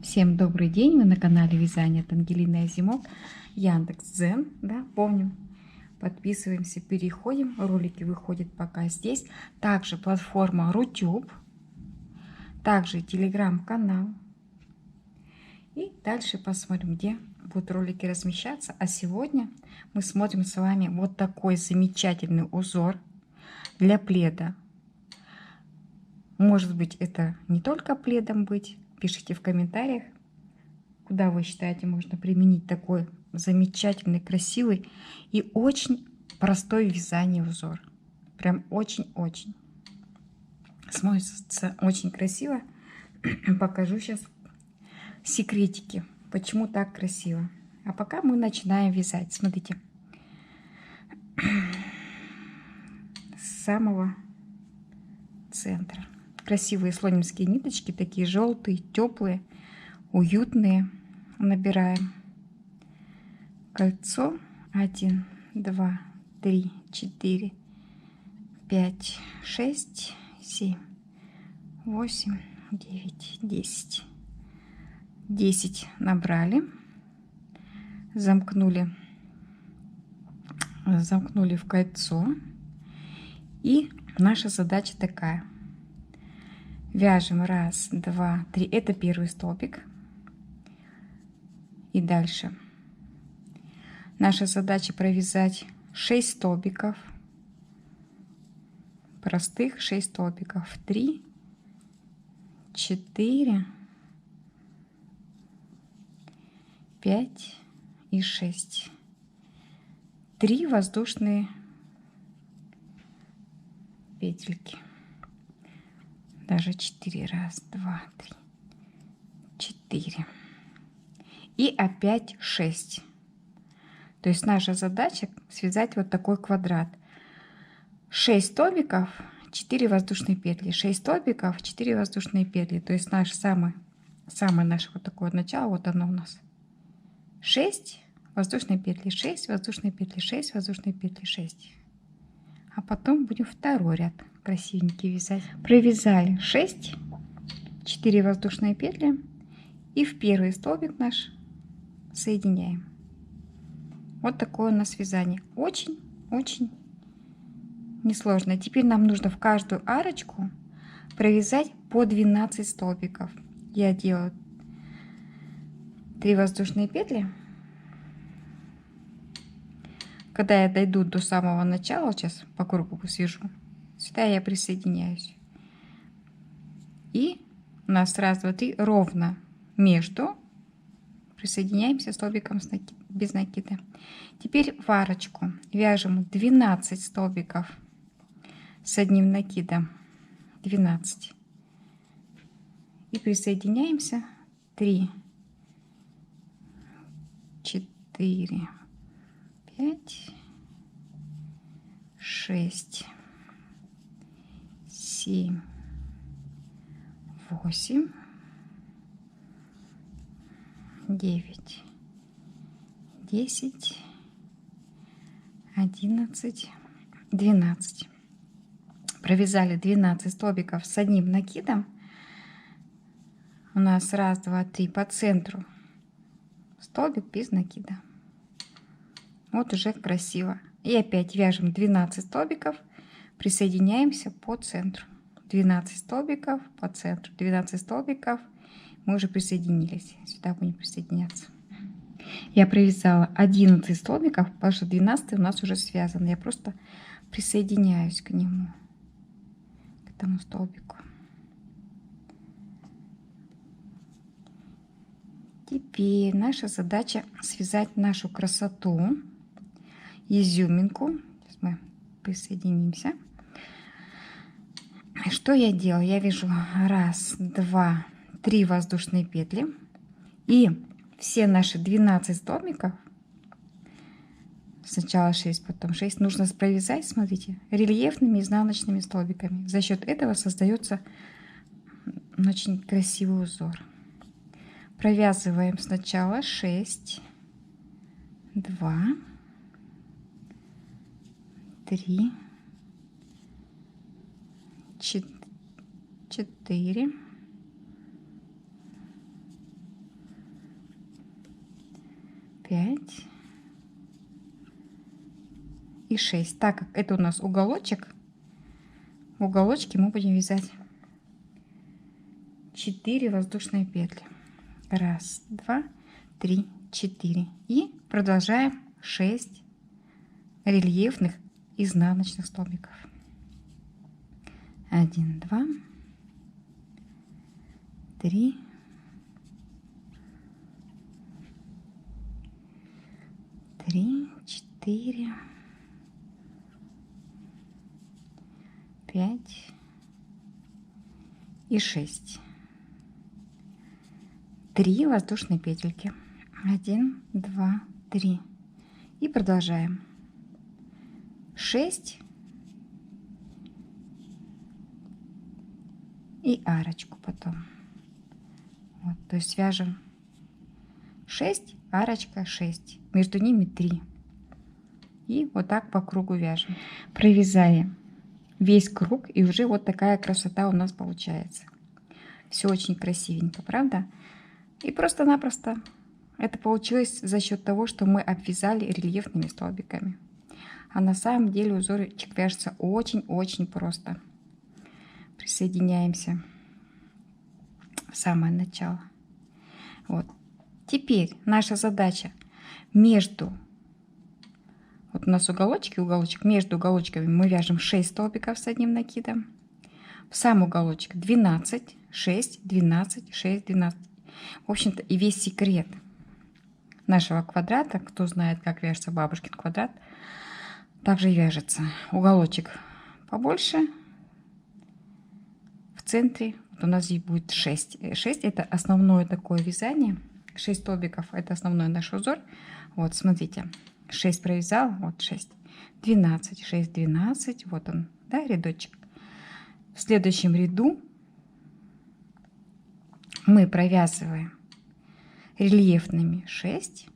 Всем добрый день, вы на канале Вязание от Ангелины Азимок, Яндекс.Дзен, да, помним. Подписываемся, переходим, ролики выходят пока здесь. Также платформа Рутюб, также телеграм-канал. И дальше посмотрим, где будут ролики размещаться. А сегодня мы смотрим с вами вот такой замечательный узор для пледа. Может быть, это не только пледом быть. Пишите в комментариях, куда вы считаете можно применить такой замечательный, красивый и очень простой в вязании узор. Прям очень-очень. Смотрится очень красиво. Покажу сейчас секретики, почему так красиво. А пока мы начинаем вязать. Смотрите. С самого центра. Красивые слонимские ниточки, такие желтые, теплые, уютные. Набираем кольцо 1, 2, 3, 4, 5, 6, 7, 8, 9, 10. 10 набрали, замкнули в кольцо. И наша задача такая: вяжем 1, 2, 3, это первый столбик. И дальше наша задача провязать 6 столбиков, простых 6 столбиков, 3, 4, 5 и 6. 3 воздушные петельки, даже 4, 1, 2, 3, 4. И опять 6. То есть наша задача связать вот такой квадрат. 6 столбиков, 4 воздушные петли. 6 столбиков, 4 воздушные петли. То есть наш самое наше вот такое начало, вот оно у нас. 6 воздушные петли, 6 воздушные петли, 6 воздушные петли, 6. А потом будем второй ряд красивенький вязать. Провязали 6, 4 воздушные петли. И в первый столбик наш соединяем. Вот такое у нас вязание. Очень несложно. Теперь нам нужно в каждую арочку провязать по 12 столбиков. Я делаю 3 воздушные петли. Когда я дойду до самого начала, сейчас по кругу свяжу, сюда я присоединяюсь. И у нас 1, 2, 3 ровно между присоединяемся столбиком без накида. Теперь в арочку вяжем 12 столбиков с одним накидом, 12, и присоединяемся 3, 4, 5, 6, 7, 8, 9, 10, 11, 12. Провязали 12 столбиков с одним накидом. У нас 1, 2, 3 по центру столбик без накида. Вот уже красиво. И опять вяжем 12 столбиков, присоединяемся по центру. 12 столбиков по центру, 12 столбиков. Мы уже присоединились. Сюда будем присоединяться. Я провязала 11 столбиков, потому что 12 у нас уже связан. Я просто присоединяюсь к нему, к этому столбику. Теперь наша задача связать нашу красоту, изюминку. Сейчас мы присоединимся. Что я делаю? Я вяжу 1, 2, 3 воздушные петли. И все наши 12 столбиков, сначала 6, потом 6, нужно провязать, смотрите, рельефными изнаночными столбиками. За счет этого создается очень красивый узор. Провязываем сначала 6, 2, 3, 4, 5 и 6. Так как это у нас уголочек, в уголочке мы будем вязать 4 воздушные петли. 1, 2, 3, 4. И продолжаем 6 рельефных изнаночных столбиков. 1, 2, 3, 4, 5 и 6. 3 воздушные петельки. 1, 2, 3. И продолжаем. 6 и арочку потом. Вот, то есть вяжем 6, арочка 6. Между ними 3. И вот так по кругу вяжем. Провязали весь круг, и уже вот такая красота у нас получается. Все очень красивенько, правда? И просто-напросто это получилось за счет того, что мы обвязали рельефными столбиками. А на самом деле узорчик вяжется очень-очень просто. Присоединяемся в самое начало. Вот. Теперь наша задача между... Вот у нас уголочек и уголочек. Между уголочками мы вяжем 6 столбиков с одним накидом. В сам уголочек 12, 6, 12, 6, 12. В общем-то и весь секрет нашего квадрата, кто знает, как вяжется бабушкин квадрат, также и вяжется. Уголочек побольше, в центре вот у нас здесь будет 6. 6 это основное такое вязание. 6 столбиков это основной наш узор. Вот смотрите, 6 провязал, вот 6, 12, 6, 12, вот он, да, рядочек. В следующем ряду мы провязываем рельефными 6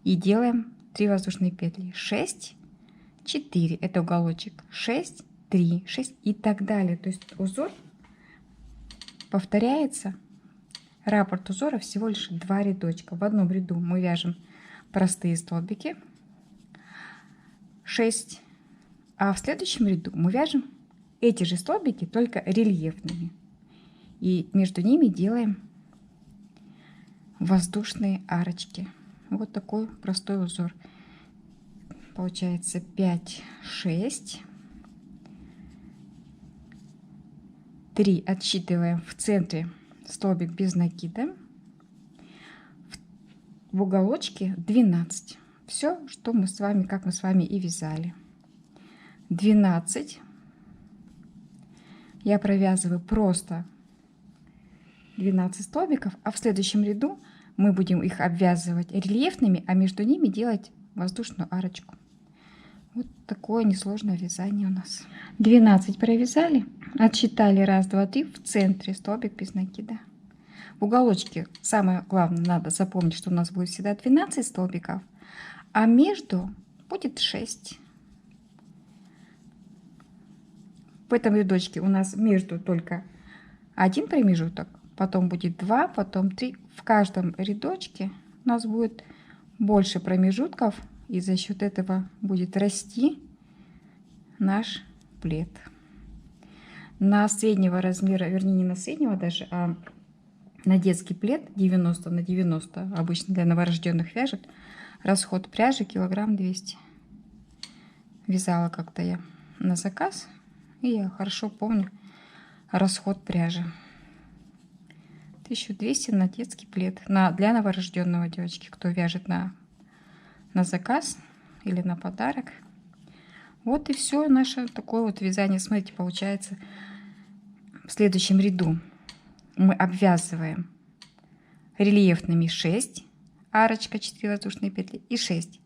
и делаем 3 воздушные петли. 6, 4, это уголочек, 6, 3, 6 и так далее. То есть узор повторяется, раппорт узора всего лишь 2 рядочка. В одном ряду мы вяжем простые столбики 6, а в следующем ряду мы вяжем эти же столбики, только рельефными. И между ними делаем воздушные арочки. Вот такой простой узор. Получается 5, 6. 3 отсчитываем в центре столбик без накида. В уголочке 12. Все, что мы с вами, как мы с вами и вязали. 12. Я провязываю просто 12 столбиков, а в следующем ряду мы будем их обвязывать рельефными, а между ними делать воздушную арочку. Вот такое несложное вязание у нас. 12 провязали, отсчитали 1, 2, 3, в центре столбик без накида. В уголочке самое главное, надо запомнить, что у нас будет всегда 12 столбиков, а между будет 6. В этом рядочке у нас между только один промежуток, потом будет 2, потом 3. В каждом рядочке у нас будет больше промежутков, и за счет этого будет расти наш плед. На среднего размера, вернее не на среднего даже, а на детский плед 90 на 90, обычно для новорожденных вяжут, расход пряжи килограмм 200. Вязала как-то я на заказ, и я хорошо помню расход пряжи. 1200 на детский плед, для новорожденного девочки, кто вяжет на заказ или на подарок. Вот и все наше такое вот вязание. Смотрите, получается в следующем ряду мы обвязываем рельефными 6, арочка, 4 воздушные петли и 6.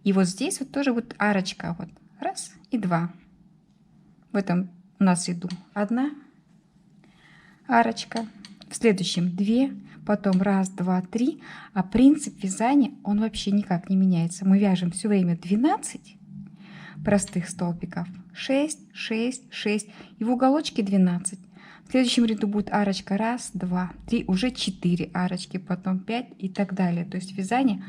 И вот здесь вот тоже вот арочка, вот 1 и 2. В этом у нас ряду 1 арочка, в следующем 2, потом 1, 2, 3. А принцип вязания, он вообще никак не меняется. Мы вяжем все время 12 простых столбиков, 6, 6, 6 и в уголочке 12. В следующем ряду будет арочка 1, 2, 3, уже 4 арочки, потом 5 и так далее. То есть вязание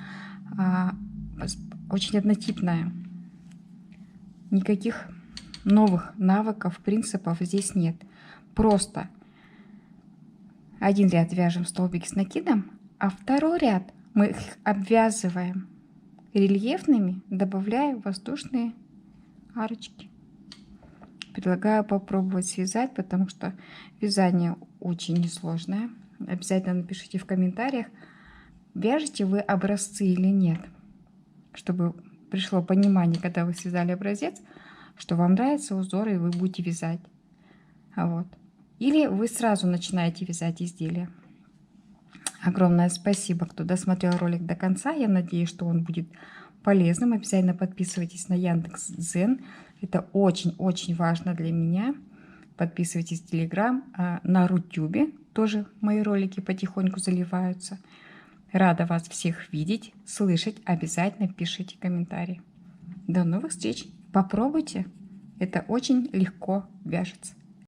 очень однотипное. Никаких новых навыков, принципов здесь нет. Просто один ряд вяжем столбики с накидом, а второй ряд мы их обвязываем рельефными, добавляя воздушные арочки. Предлагаю попробовать связать, потому что вязание очень несложное. Обязательно напишите в комментариях, вяжете вы образцы или нет, чтобы пришло понимание, когда вы связали образец, что вам нравится узор и вы будете вязать. Вот. Или вы сразу начинаете вязать изделие. Огромное спасибо, кто досмотрел ролик до конца. Я надеюсь, что он будет полезным. Обязательно подписывайтесь на Яндекс.Дзен. Это очень-очень важно для меня. Подписывайтесь в Телеграм. На Рутюбе тоже мои ролики потихоньку заливаются. Рада вас всех видеть, слышать. Обязательно пишите комментарии. До новых встреч. Попробуйте. Это очень легко вяжется.